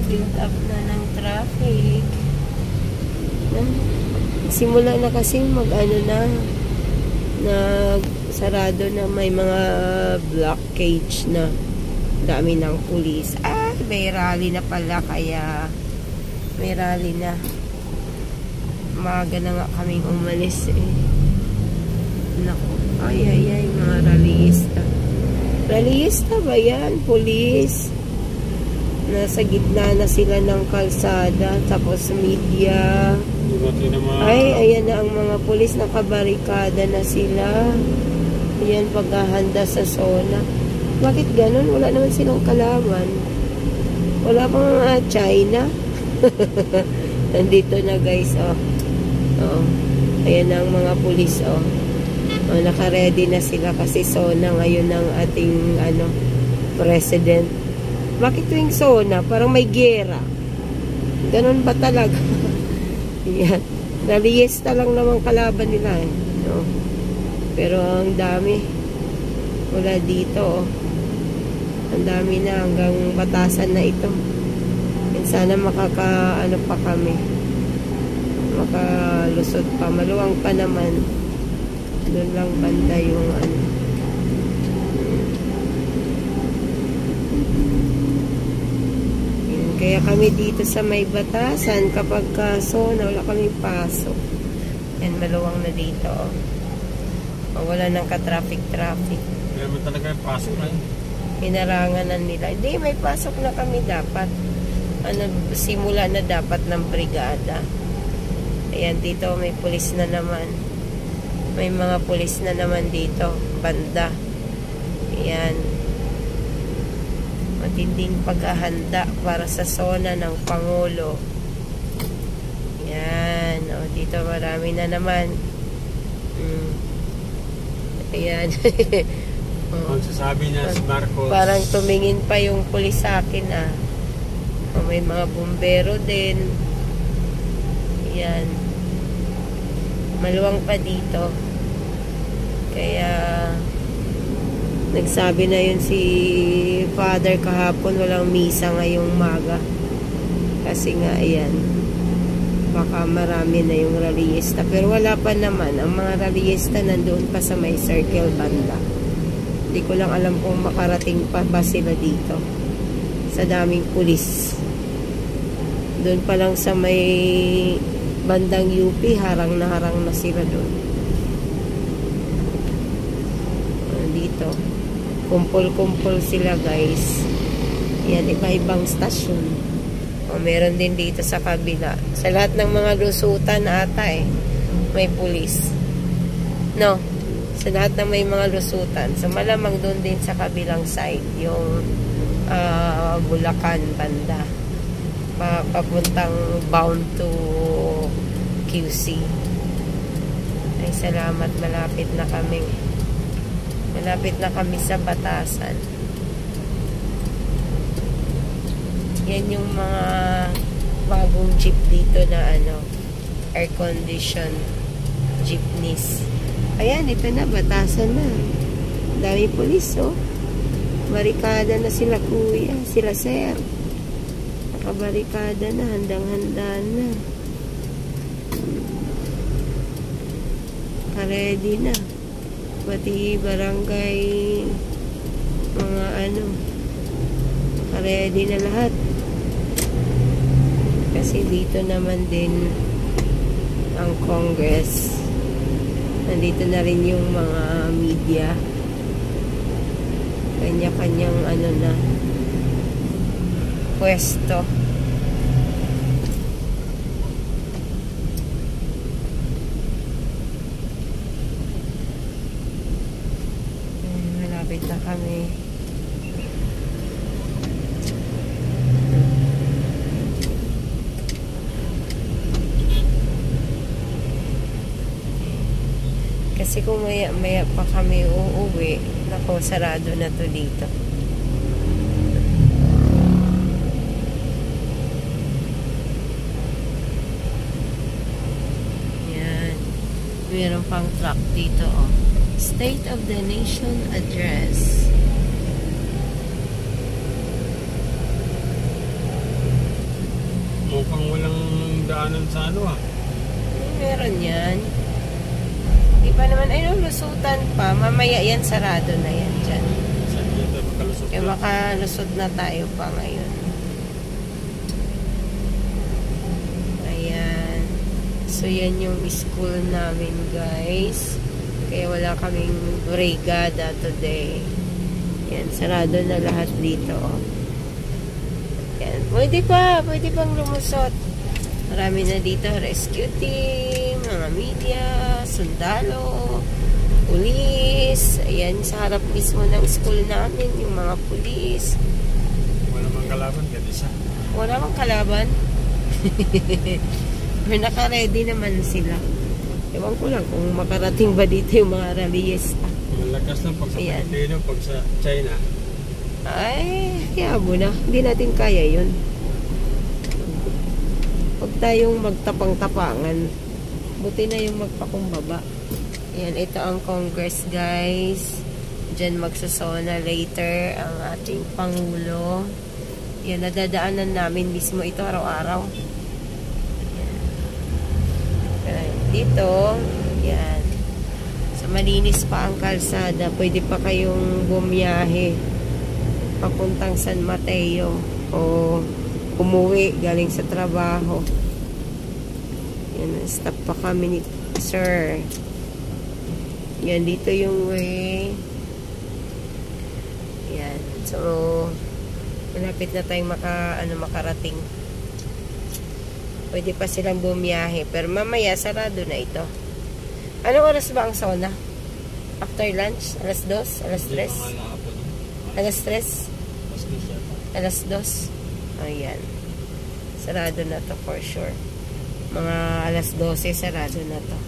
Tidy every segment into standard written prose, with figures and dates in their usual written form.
build up na ng traffic. Simula na kasi mag-ano na, sarado na, may mga blockage na. Dami ng pulis. May rally na pala, kaya may rally na. Maaga na nga kaming umalis eh. Naku, ay, mga rallyista. Rallyista ba yan? Pulis. Nasa gitna na sila ng kalsada, tapos media. Ayan na ang mga pulis, nakabarikada na sila. Ayan, paghahanda sa SONA. Bakit ganun? Wala naman silang kalaban. Wala pang China. Nandito na guys, ayan na ang mga pulis, naka-ready na sila kasi SONA ngayon ng ating president. Bakit tuwing SONA? Parang may gera. Ganun ba talaga? Yan. Rallyista lang naman kalaban nila eh. No? Pero ang dami. Wala dito. Ang dami na hanggang batasan na ito. Sana makaka pa kami. Makalusot pa. Maluwang pa naman. Doon lang banda yung Kaya kami dito sa may batasan, kapag SONA, wala kaming pasok. Yan, maluwang na dito. Wala nang ka-traffic. Kaya mo talaga yung pasok na yun? Hinarangan na nila. Hindi, may pasok na kami dapat. Simula na dapat ng brigada. Ayan, dito may pulis na naman. May mga pulis na naman dito. Banda. Ayan. Matinding paghahanda para sa SONA ng Pangulo. Yan. Dito marami na naman. Ayan. Ang sasabi niya si Marcos. Parang tumingin pa yung pulis sa akin may mga bumbero din. Ayan. Maluwang pa dito. Kaya nagsabi na yun si Father kahapon, walang misa ngayong umaga. Kasi nga, ayan, baka marami na yung rallyista. Pero wala pa naman. Ang mga rallyista nandoon pa sa may circle banda. Hindi ko lang alam kung makarating pa ba sila dito. Sa daming pulis. Doon pa lang sa may bandang UP, harang na sila doon. Dito. Kumpol-kumpol sila guys. Yan, iba-ibang stasyon. Meron din dito sa kabila. Sa lahat ng mga lusutan ata may pulis. No? Sa lahat ng may mga lusutan. So malamang doon din sa kabilang side. Yung Bulacan banda. Papuntang bound to QC. Ay, salamat. Malapit na kami. Malapit na kami sa batasan. Yan yung mga bagong jeep dito na air condition jeepneys. Ayan, ito na, batasan na. Dami pulis, barikada na sila kuya, sila sir. Nakabarikada na, handang-handa na. Ready na. Pati barangay, mga ready na lahat. Kasi dito naman din ang Congress. Nandito na rin yung mga media. Kanya-kanyang na pwesto. Malapit na kami. Kasi kung maya pa kami uuwi, nako, sarado na to dito. Yan. Meron pang truck dito, State of the Nation Address. daanan sa ano ah. Meron yan. Di pa naman, ay no, lusutan pa. Mamaya yan, sarado na yan dyan. Sa dito makalusot Kaya na. makalusot na tayo pa ngayon. Ayan. So, yan yung school namin, guys. Kaya wala kaming brigada today. Yan, sarado na lahat dito. Oh. Yan, pwede pang lumusot. Marami na dito, rescue team, mga media, sundalo, pulis. Ayan, sa harap mismo ng school namin, yung mga pulis. Wala mang kalaban, ganisa. Wala mang kalaban. Pero naka-ready naman sila. Ewan ko lang kung makarating ba dito yung mga rallyista. Malakas lang pag sa Ayan. Pilipino, pag sa China. Ay, kaya mo na. Hindi natin kaya yun. Huwag tayong magtapang-tapangan. Buti na yung magpakumbaba. Ayan, ito ang Congress, guys. Diyan magsasona later ang ating Pangulo. Yan, nadadaanan namin mismo ito araw-araw. Dito, yan. So, malinis pa ang kalsada. Pwede pa kayong bumiyahe papuntang San Mateo o umuwi galing sa trabaho. Yan, stop pa kami ni Sir. Yan, dito yung way. Yan. So, malapit na tayong makarating. Pwede pa silang bumiyahe. Pero mamaya, sarado na ito. Anong oras ba ang sauna? After lunch? Alas 2? Alas 3? Alas 3? Alas 2? Ayan. Sarado na to for sure. Mga alas 12, sarado na to.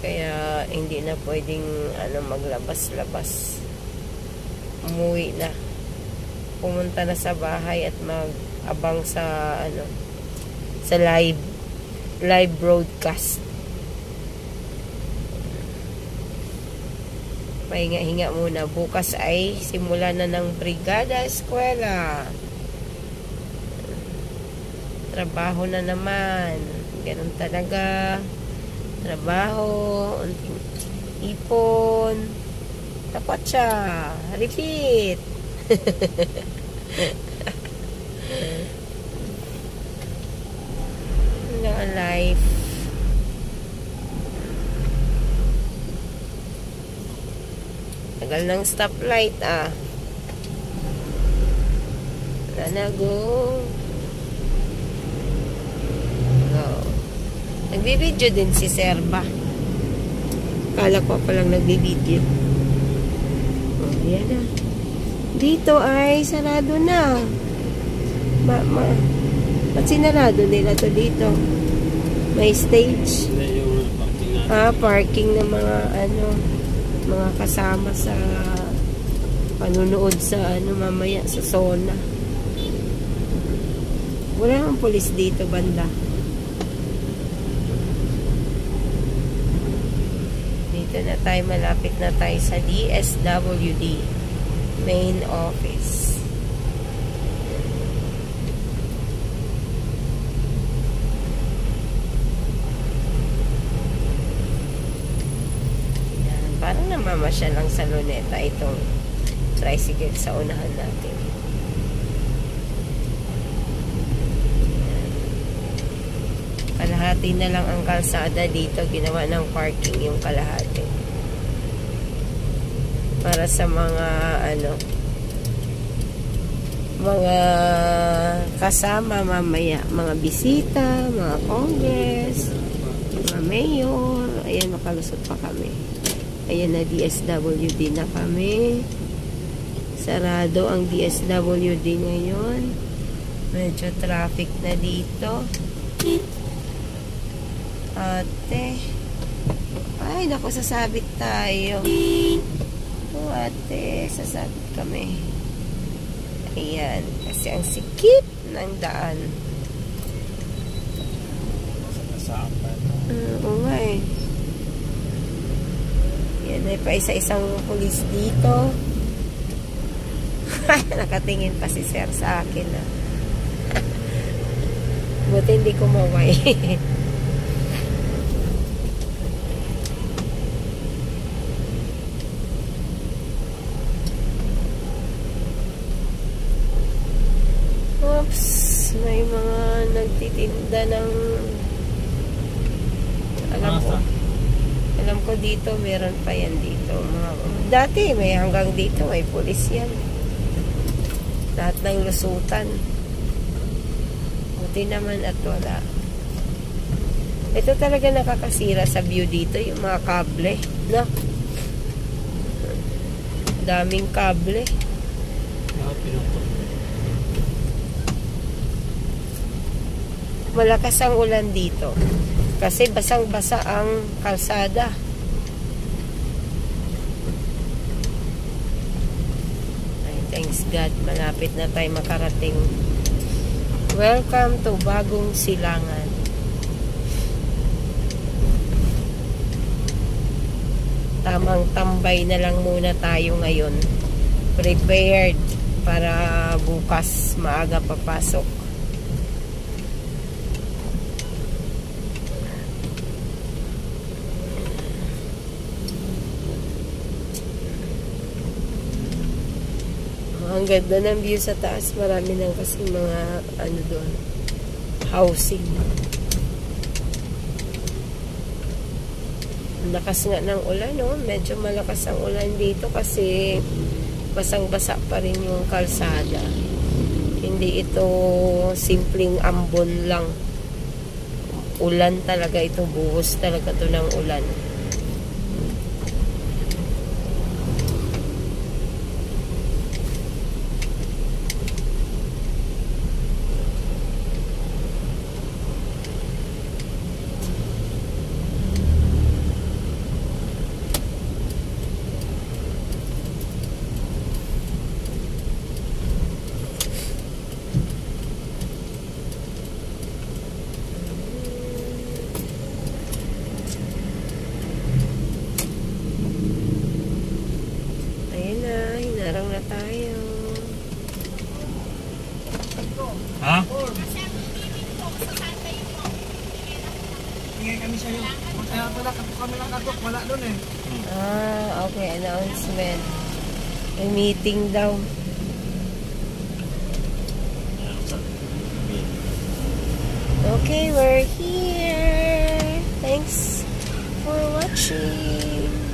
Kaya, hindi na pwedeng maglabas-labas. Umuwi na. Pumunta na sa bahay at mag-abang sa sa live broadcast. Pahinga-hinga muna. Bukas ay simula na ng brigada eskwela. Trabaho na naman. Ganun talaga. Trabaho, unting ipon. Tapat siya. Repeat. Ang life. Tagal ng stoplight Wala na, go. Go. Nagbibideo din si Serba. Kala ko palang nagbibideo. Oh, yan na. Dito ay sarado na. Ba't sinarado nila to dito? May stage. Hindi yung parking natin. Parking ng mga mga kasama sa panunood sa mamaya sa zona. Wala nang pulis dito banda. Dito na tayo, malapit na tayo sa DSWD main office. Parang namamasyal lang sa Luneta itong tricycle sa unahan natin. Kalahati na lang ang kalsada dito. Ginawa ng parking yung kalahati. Para sa mga mga kasama mamaya. Mga bisita, mga congress, mga mayor. Ayan, makalusot pa kami. Ayan na, DSWD na kami. Sarado ang DSWD ngayon. Medyo traffic na dito. Ate. Ay, naku, sasabit tayo. Oh, ate, sasabit kami. Ayan, kasi ang sikip ng daan. Saan pa ito? Oo nga eh. Yan, may pa isa-isang pulis dito. Nakatingin pa si Sir sa akin. Buti hindi kumaway. Oops, may mga nagtitinda ng alam ko dito meron pa yan dito. Dati may hanggang dito may pulis yan. Lahat ng lusutan. Buti naman at wala. Ito talaga nakakasira sa view dito, yung mga kable, no? Daming kable. Malakas ang ulan dito. Kasi basang-basa ang kalsada. Ay, thanks God. Malapit na tayo makarating. Welcome to Bagong Silangan. Tamang tambay na lang muna tayo ngayon. Prepared para bukas maaga papasok. Ang ganda ng view sa taas. Marami nang kasi mga ano doon, housing. Lakas nga ng ulan, no? Medyo malakas ang ulan dito kasi basang-basa pa rin yung kalsada. Hindi ito simpleng ambon lang. Ulan talaga ito. Buhos talaga ito ng ulan. Hinarang na tayo. Ha? Ingay kami sa'yo. Kaya pala, kami lang katok. Wala doon eh. Okay. Announcement. May meeting daw. Okay, we're here. Thanks for watching.